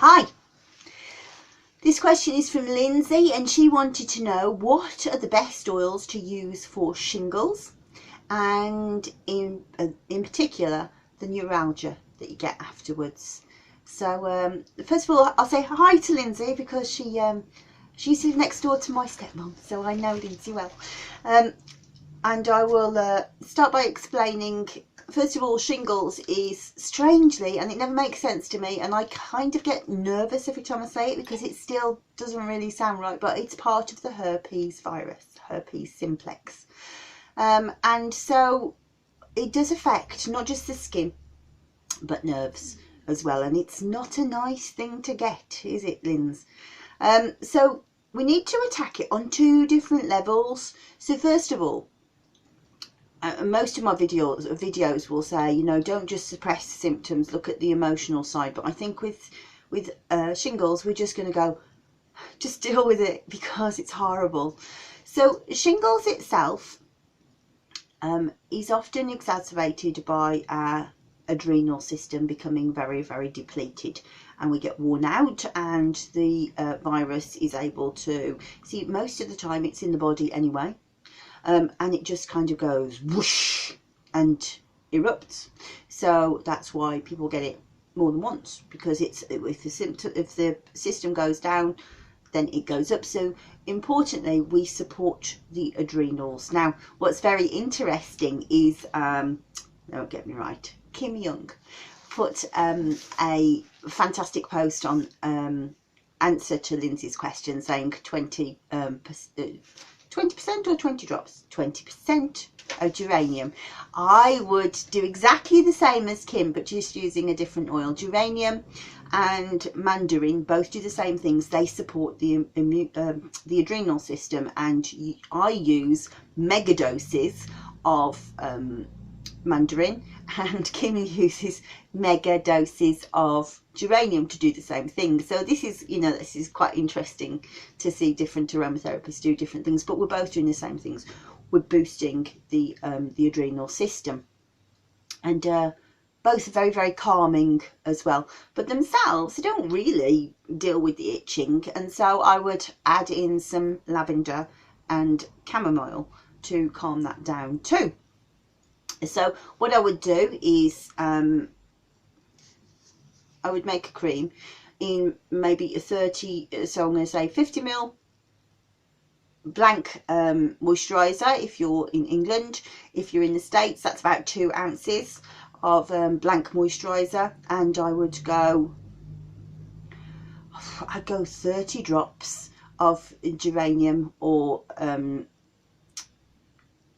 Hi, this question is from Lindsay and she wanted to know what are the best oils to use for shingles and in particular the neuralgia that you get afterwards. So first of all, I'll say hi to Lindsay because she lives next door to my stepmom, so I know Lindsay well. And I will start by explaining. First of all, shingles is strangely, and it never makes sense to me, and I kind of get nervous every time I say it because it still doesn't really sound right, but it's part of the herpes virus, herpes simplex. And so it does affect not just the skin, but nerves as well. And it's not a nice thing to get, is it, Linz? So we need to attack it on two different levels. So first of all, most of my videos will say, you know, don't just suppress symptoms, look at the emotional side. But I think with shingles, we're just going to go, just deal with it because it's horrible. So shingles itself is often exacerbated by our adrenal system becoming very, very depleted, and we get worn out, and the virus is able to see, most of the time it's in the body anyway. And it just kind of goes whoosh and erupts. So that's why people get it more than once, because it's if the system goes down, then it goes up. So importantly, we support the adrenals. Now, what's very interesting is, don't get me right, Kim Young put a fantastic post on answer to Lindsay's question, saying 20% or 20 drops? 20% of geranium. I would do exactly the same as Kim, but just using a different oil. Geranium and mandarin both do the same things. They support the adrenal system, and I use mega doses of mandarin, and Kim uses mega doses of geranium to do the same thing. So this is, you know, this is quite interesting to see different aromatherapists do different things, but we're both doing the same things. We're boosting the adrenal system, and both are very, very calming as well. But themselves, they don't really deal with the itching, and so I would add in some lavender and chamomile to calm that down too. So what I would do is I would make a cream in maybe a 30, so I'm going to say 50 ml blank moisturiser if you're in England. If you're in the States, that's about 2 ounces of blank moisturiser, and I'd go 30 drops of geranium or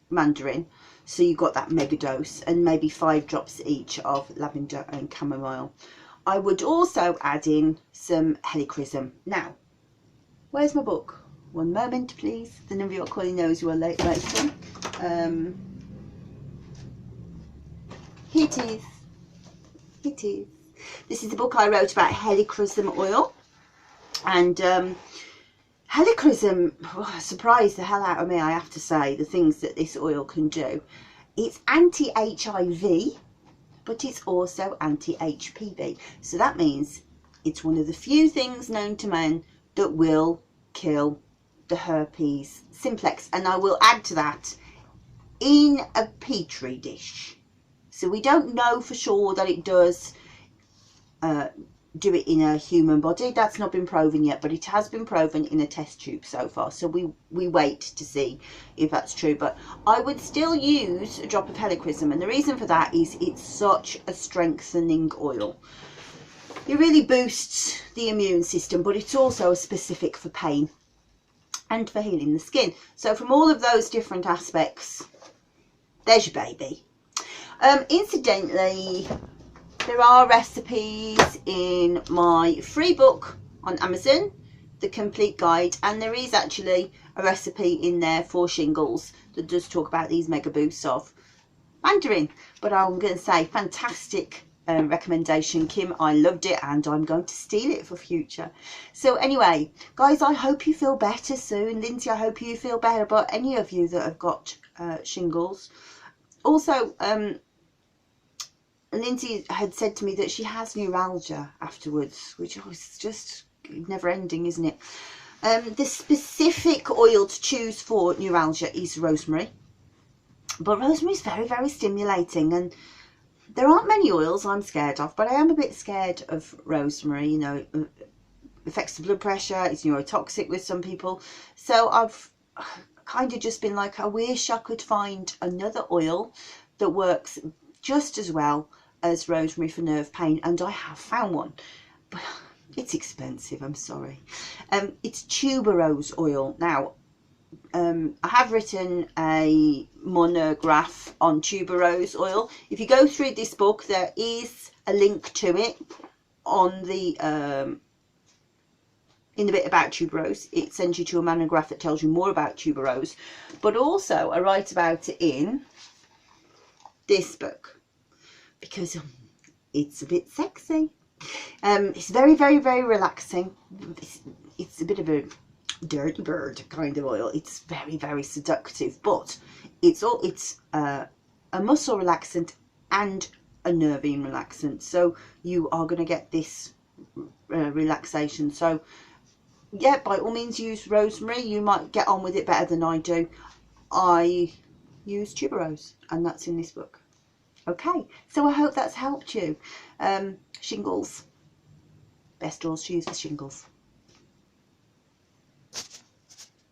mandarin. So you've got that mega dose, and maybe 5 drops each of lavender and chamomile. I would also add in some helichrysum. Now, where's my book? One moment, please. The number you're calling knows you are late waiting. Here it is. It is. This is the book I wrote about helichrysum oil. And helichrysum surprised the hell out of me, I have to say, the things that this oil can do. It's anti-HIV, but it's also anti-HPV. So that means it's one of the few things known to man that will kill the herpes simplex. And I will add to that, in a petri dish. So we don't know for sure that it does do it in a human body. That's not been proven yet, but it has been proven in a test tube so far. So we wait to see if that's true. But I would still use a drop of helichrysum, and the reason for that is it's such a strengthening oil. It really boosts the immune system, but it's also specific for pain and for healing the skin. So from all of those different aspects, there's your baby. Incidentally, there are recipes in my free book on Amazon, The Complete Guide, and there is actually a recipe in there for shingles that does talk about these mega boosts of mandarin. But I'm going to say, fantastic recommendation, Kim. I loved it, and I'm going to steal it for future. So anyway, guys, I hope you feel better soon. Lindsay, I hope you feel better. But any of you that have got shingles, also Lindsay had said to me that she has neuralgia afterwards, which is just never ending, isn't it? The specific oil to choose for neuralgia is rosemary. But rosemary is very, very stimulating, and there aren't many oils I'm scared of, but I am a bit scared of rosemary. You know, it affects the blood pressure, it's neurotoxic with some people. So I've kind of just been like, I wish I could find another oil that works just as well as rosemary for nerve pain, and I have found one. But it's expensive, I'm sorry. It's tuberose oil. Now, I have written a monograph on tuberose oil. If you go through this book, there is a link to it on the in the bit about tuberose. It sends you to a monograph that tells you more about tuberose, but also I write about it in this book because it's a bit sexy. It's very, very, very relaxing. It's a bit of a dirty bird kind of oil. It's very, very seductive, but it's a muscle relaxant and a nervine relaxant, so you are going to get this relaxation. So yeah, by all means use rosemary. You might get on with it better than I do. I use tuberose, and that's in this book. Okay, so I hope that's helped you. Shingles, best oils to use for shingles.